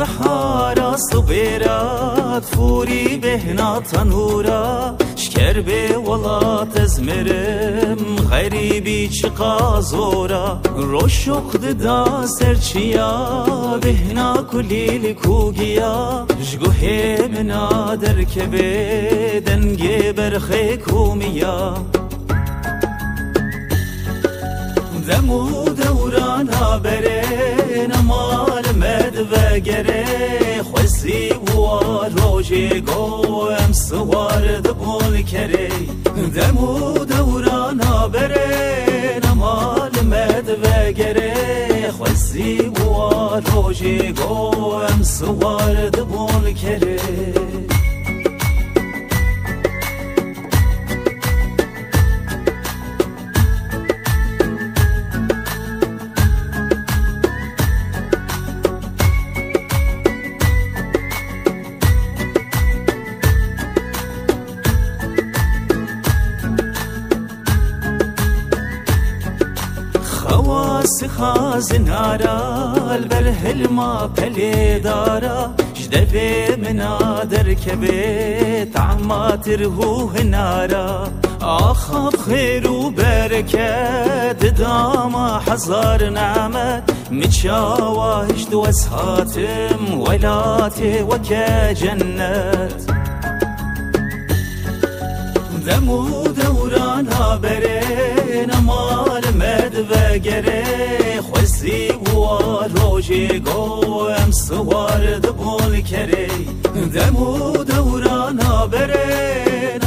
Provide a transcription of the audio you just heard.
سحارا صبيرات فوري بهنا تنورا شكر بي ولات ازمرم غريبي چقا زورا روشق دا سرچيا بهنا كليل كوگيا جگوه منا دركبه دنگي برخي كوميا دمو دورانا برين مال مد وگره خوزی و روژه گوهم سوار دبول کره دمو دورانا برين مال مد وگره خوزی و روژه گوهم سوار دبول کره خواس خازنارا البرهلما بليدارا جدبي منا دركبي تعمات رهوه نارا آخاب خير وبركة داما حزار نعمت متشاواهش دوس هاتم ولاتي وكا جنت دمو دورانا برين مال مد وگره خوزی و روژه گوهم سوار دبول کره دمو دورانا برين